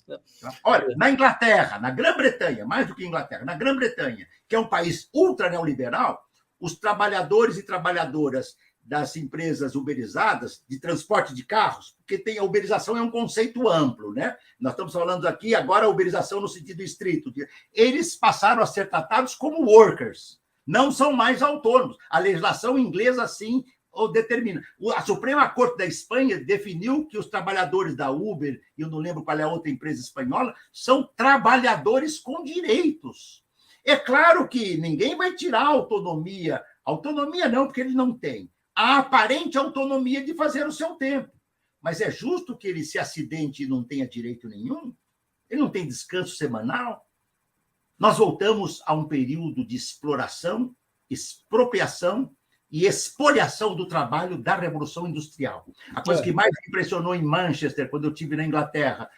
Né? Olha, na Inglaterra, na Grã-Bretanha, mais do que Inglaterra, na Grã-Bretanha, que é um país ultra neoliberal, os trabalhadores e trabalhadoras das empresas uberizadas, de transporte de carros, porque a uberização é um conceito amplo, né? Nós estamos falando aqui agora a uberização no sentido estrito. Eles passaram a ser tratados como workers, não são mais autônomos. A legislação inglesa, assim, o determina. A Suprema Corte da Espanha definiu que os trabalhadores da Uber, e eu não lembro qual é a outra empresa espanhola, são trabalhadores com direitos. É claro que ninguém vai tirar a autonomia não, porque ele não tem a aparente autonomia de fazer o seu tempo. Mas é justo que ele se acidente e não tenha direito nenhum? Ele não tem descanso semanal? Nós voltamos a um período de exploração, expropriação e expoliação do trabalho da Revolução Industrial. A coisa que mais me impressionou em Manchester, quando eu estive na Inglaterra,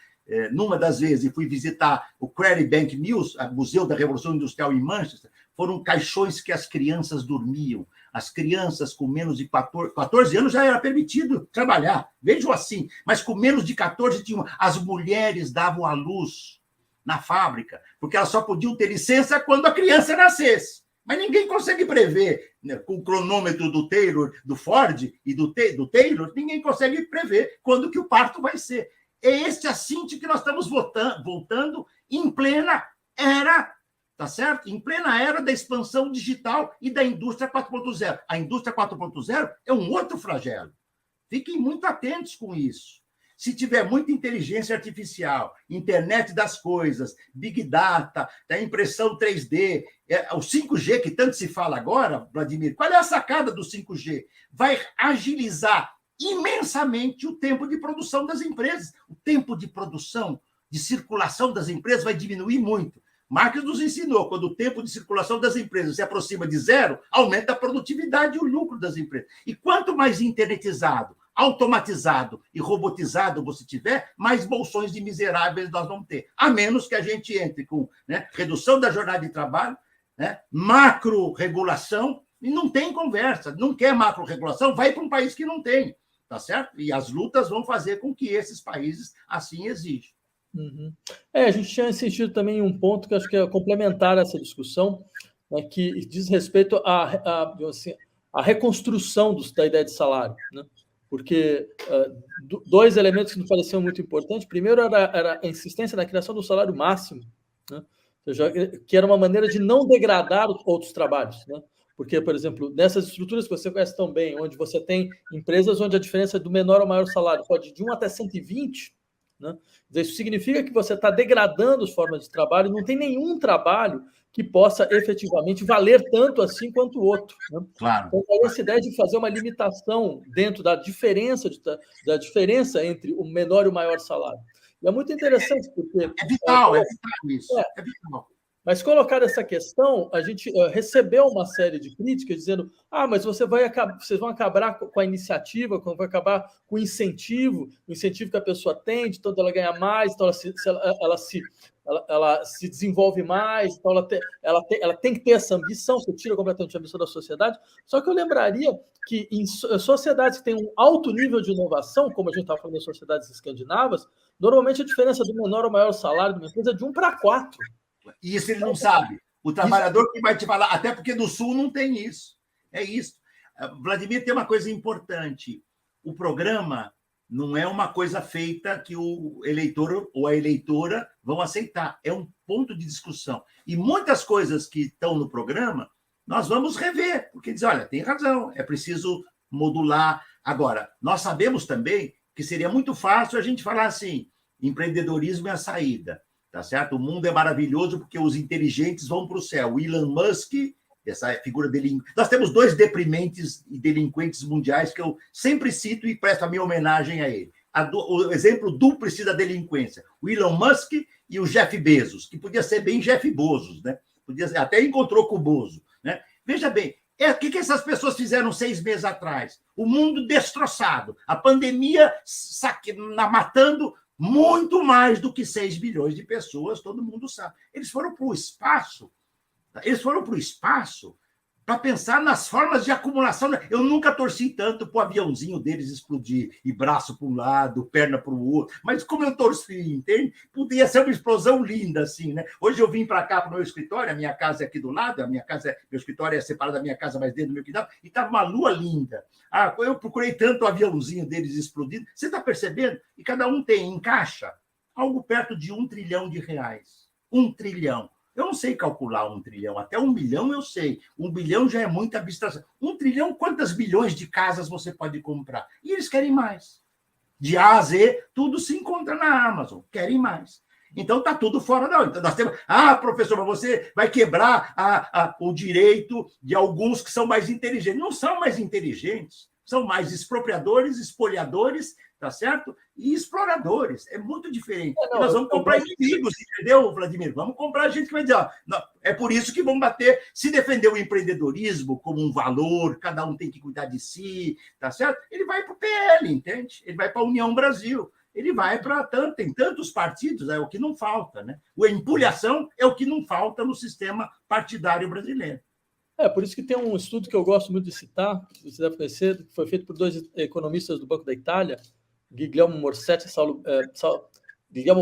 numa das vezes, e fui visitar o Craigbank Mills, o Museu da Revolução Industrial em Manchester, foram caixões que as crianças dormiam. As crianças com menos de 14 anos já era permitido trabalhar, vejam assim, mas com menos de 14 as mulheres davam à luz na fábrica, porque elas só podiam ter licença quando a criança nascesse. Mas ninguém consegue prever, né, com o cronômetro do Taylor, do Ford e do Taylor, ninguém consegue prever quando que o parto vai ser. É este assinte que nós estamos voltando em plena era, tá certo? Em plena era da expansão digital e da indústria 4.0. A indústria 4.0 é um outro flagelo. Fiquem muito atentos com isso. Se tiver muita inteligência artificial, internet das coisas, big data, a impressão 3D, o 5G que tanto se fala agora, Vladimir, qual é a sacada do 5G? Vai agilizar imensamente o tempo de produção das empresas. O tempo de produção, de circulação das empresas vai diminuir muito. Marx nos ensinou, quando o tempo de circulação das empresas se aproxima de zero, aumenta a produtividade e o lucro das empresas. E quanto mais internetizado, automatizado e robotizado você tiver, mais bolsões de miseráveis nós vamos ter. A menos que a gente entre com, né, redução da jornada de trabalho, né, macro-regulação, e não tem conversa. Não quer macro-regulação, vai para um país que não tem, tá certo? E as lutas vão fazer com que esses países assim exijam. Uhum. A gente tinha insistido também em um ponto que acho que é complementar essa discussão, né, que diz respeito à reconstrução da ideia de salário, né? Porque dois elementos que nos pareciam muito importantes. Primeiro era a insistência na criação do salário máximo, né? Ou seja, que era uma maneira de não degradar os outros trabalhos, né? Porque, por exemplo, nessas estruturas que você conhece tão bem, onde você tem empresas onde a diferença do menor ao maior salário pode ir de 1 até 120, né? Isso significa que você está degradando as formas de trabalho, não tem nenhum trabalho que possa efetivamente valer tanto assim quanto o outro, né? Claro. Então, essa ideia de fazer uma limitação dentro da diferença entre o menor e o maior salário. E é muito interessante, porque... É vital isso. É vital. Mas colocada essa questão, a gente recebeu uma série de críticas dizendo: mas vocês vão acabar com a iniciativa, vai acabar com o incentivo que a pessoa tem, então ela ganha mais, então ela se desenvolve mais, então ela tem que ter essa ambição, você tira completamente a ambição da sociedade. Só que eu lembraria que em sociedades que têm um alto nível de inovação, como a gente estava falando das sociedades escandinavas, normalmente a diferença do menor ao maior salário de uma empresa é de 1 para 4. E isso ele não sabe. O trabalhador que vai te falar, até porque no Sul não tem isso. É isso. Vladimir, tem uma coisa importante. O programa não é uma coisa feita que o eleitor ou a eleitora vão aceitar. É um ponto de discussão. E muitas coisas que estão no programa, nós vamos rever, porque diz, olha, tem razão, é preciso modular. Agora, nós sabemos também que seria muito fácil a gente falar assim, empreendedorismo é a saída. Tá certo? O mundo é maravilhoso porque os inteligentes vão para o céu. O Elon Musk, essa figura delinquente. Nós temos dois deprimentes e delinquentes mundiais que eu sempre cito e presto a minha homenagem a ele. O exemplo dúplice da delinquência. O Elon Musk e o Jeff Bezos, que podia ser bem Jeff Bezos, né? Até encontrou com o Bozo, né? Veja bem, o que essas pessoas fizeram 6 meses atrás? O mundo destroçado, a pandemia matando muito mais do que 6 bilhões de pessoas, todo mundo sabe. Eles foram para o espaço para pensar nas formas de acumulação. Eu nunca torci tanto para o aviãozinho deles explodir, e braço para um lado, perna para o outro, mas como eu torci, entende? Podia ser uma explosão linda, assim, né? Hoje eu vim para cá, para o meu escritório, a minha casa é aqui do lado, meu escritório é separado da minha casa, mas dentro do meu quintal, e estava uma lua linda. Eu procurei tanto o aviãozinho deles explodindo. Você está percebendo? E cada um tem, encaixa, algo perto de R$1 trilhão. 1 trilhão. Eu não sei calcular 1 trilhão, até 1 bilhão eu sei. 1 bilhão já é muita abstração. 1 trilhão, quantas bilhões de casas você pode comprar? E eles querem mais. De A a Z, tudo se encontra na Amazon. Querem mais. Então, está tudo fora da... Então, nós temos... professor, mas você vai quebrar o direito de alguns que são mais inteligentes. Não são mais inteligentes. São mais expropriadores, espoliadores, tá certo? E exploradores. É muito diferente. E nós vamos comprar inimigos, entendeu, Vladimir? Vamos comprar gente que vai dizer, não, é por isso que vão bater. Se defender o empreendedorismo como um valor, cada um tem que cuidar de si, tá certo? Ele vai para o PL, entende? Ele vai para a União Brasil. Ele vai para tem tantos partidos, é o que não falta, né? A empulhação é o que não falta no sistema partidário brasileiro. Por isso que tem um estudo que eu gosto muito de citar, que você deve conhecer, que foi feito por 2 economistas do Banco da Itália, Guilherme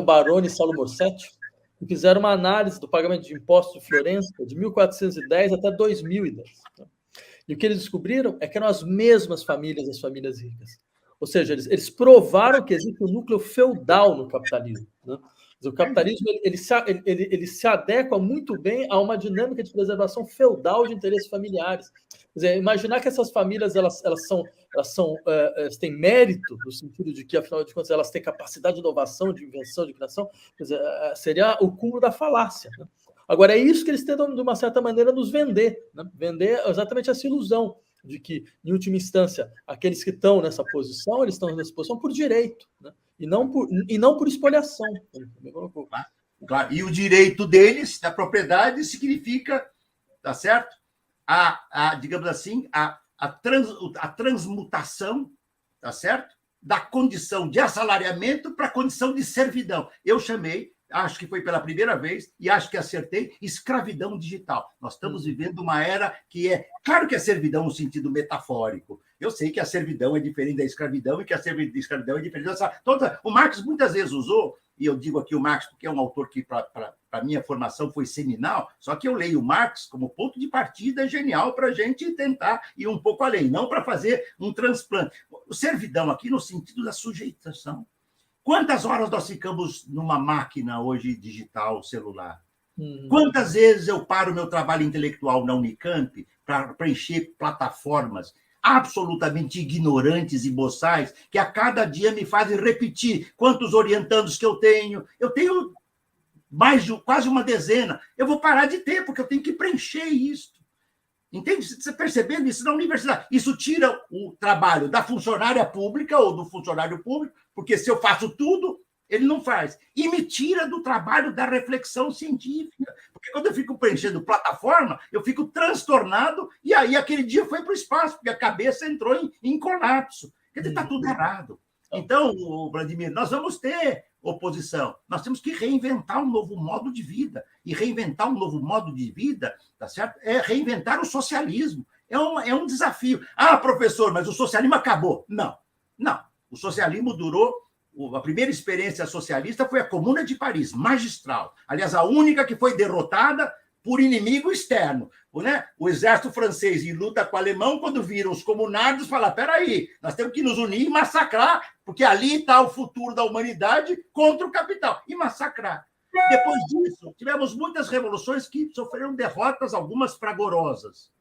Baroni e Saulo Morsetti, que fizeram uma análise do pagamento de impostos de Florença de 1410 até 2010. E o que eles descobriram é que eram as mesmas famílias, as famílias ricas. Ou seja, eles provaram que existe um núcleo feudal no capitalismo, né? O capitalismo ele se adequa muito bem a uma dinâmica de preservação feudal de interesses familiares. Quer dizer, imaginar que essas famílias elas têm mérito, no sentido de que, afinal de contas, elas têm capacidade de inovação, de invenção, de criação, quer dizer, seria o cúmulo da falácia, né? Agora, é isso que eles tentam, de uma certa maneira, nos vender, né? Vender exatamente essa ilusão de que, em última instância, aqueles que estão nessa posição, eles estão nessa posição por direito, né? E não por espoliação. Claro. E o direito deles, da propriedade, significa, tá certo? Digamos assim, a transmutação, tá certo? Da condição de assalariamento para a condição de servidão. Eu chamei, acho que foi pela primeira vez, e acho que acertei, escravidão digital. Nós estamos vivendo uma era que claro que é servidão no sentido metafórico. Eu sei que a servidão é diferente da escravidão e que a escravidão é diferente dessa... O Marx muitas vezes usou, e eu digo aqui o Marx porque é um autor que, para a minha formação, foi seminal, só que eu leio o Marx como ponto de partida genial para a gente tentar ir um pouco além, não para fazer um transplante. O servidão aqui no sentido da sujeitação. Quantas horas nós ficamos numa máquina hoje digital, celular? Quantas vezes eu paro meu trabalho intelectual na Unicamp para preencher plataformas absolutamente ignorantes e boçais, que a cada dia me fazem repetir quantos orientandos que eu tenho. Eu tenho quase uma dezena. Eu vou parar de ter, porque eu tenho que preencher isso. Entende? Você percebendo isso na universidade? Isso tira o trabalho da funcionária pública ou do funcionário público, porque se eu faço tudo, ele não faz. E me tira do trabalho da reflexão científica. Porque quando eu fico preenchendo plataforma, eu fico transtornado, e aí aquele dia foi para o espaço, porque a cabeça entrou em colapso. Quer dizer, está tudo errado. Então, Vladimir, nós vamos ter oposição. Nós temos que reinventar um novo modo de vida. E reinventar um novo modo de vida, tá certo? É reinventar o socialismo. É um desafio. Professor, mas o socialismo acabou. Não. O socialismo durou... A primeira experiência socialista foi a Comuna de Paris, magistral. Aliás, a única que foi derrotada por inimigo externo. Né? O exército francês, em luta com o alemão, quando viram os comunardos, falaram: peraí, nós temos que nos unir e massacrar, porque ali está o futuro da humanidade contra o capital. E massacrar. Depois disso, tivemos muitas revoluções que sofreram derrotas, algumas fragorosas.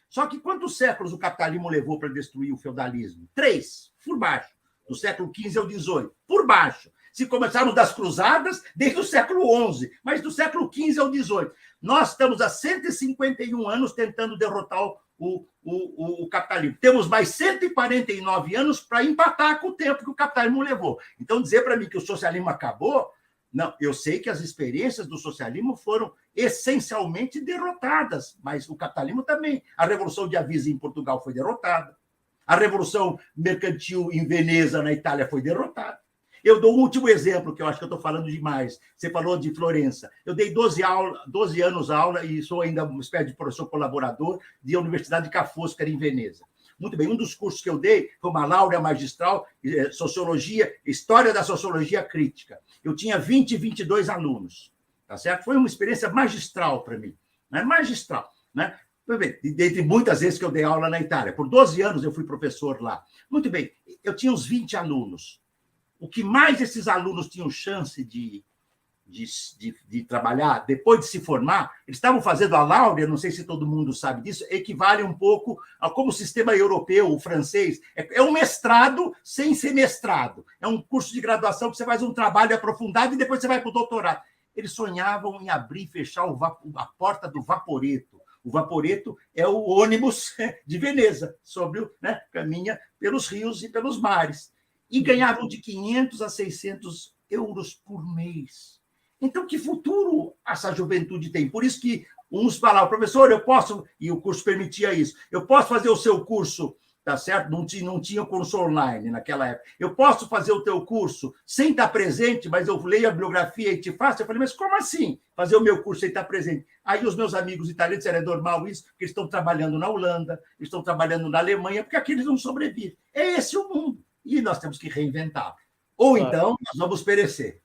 Só que quantos séculos o capitalismo levou para destruir o feudalismo? 3, por baixo. Do século XV ao XVIII, por baixo. Se começarmos das cruzadas, desde o século XI, mas do século XV ao XVIII. Nós estamos há 151 anos tentando derrotar o capitalismo. Temos mais 149 anos para empatar com o tempo que o capitalismo levou. Então, dizer para mim que o socialismo acabou, não, eu sei que as experiências do socialismo foram essencialmente derrotadas, mas o capitalismo também. A Revolução de Avisa em Portugal foi derrotada. A Revolução Mercantil em Veneza, na Itália, foi derrotada. Eu dou um último exemplo, que eu acho que eu estou falando demais. Você falou de Florença. Eu dei 12 anos aula e sou ainda uma espécie de professor colaborador de Universidade de Ca' Foscari, em Veneza. Muito bem, um dos cursos que eu dei foi uma laurea magistral, Sociologia, História da Sociologia Crítica. Eu tinha 22 alunos, tá certo? Foi uma experiência magistral para mim, né? Magistral, né? Dentre muitas vezes que eu dei aula na Itália. Por 12 anos eu fui professor lá. Muito bem, eu tinha uns 20 alunos. O que mais esses alunos tinham chance de trabalhar, depois de se formar, eles estavam fazendo a laurea, não sei se todo mundo sabe disso, equivale um pouco a como o sistema europeu, o francês, é um mestrado sem ser mestrado. É um curso de graduação que você faz um trabalho aprofundado e depois você vai para o doutorado. Eles sonhavam em abrir e fechar a porta do Vaporetto. O Vaporetto é o ônibus de Veneza, né, caminha pelos rios e pelos mares. E ganhavam de 500 a 600 euros por mês. Então, que futuro essa juventude tem? Por isso que uns falavam, professor, eu posso, e o curso permitia isso, eu posso fazer o seu curso, tá certo? Não tinha curso online naquela época. Eu posso fazer o teu curso sem estar presente, mas eu leio a bibliografia e te faço? Eu falei, mas como assim fazer o meu curso sem estar presente? Aí os meus amigos italianos disseram, é normal isso, porque eles estão trabalhando na Holanda, eles estão trabalhando na Alemanha, porque aqui eles não sobrevivem. É esse o mundo. E nós temos que reinventar. Ou então, nós vamos perecer.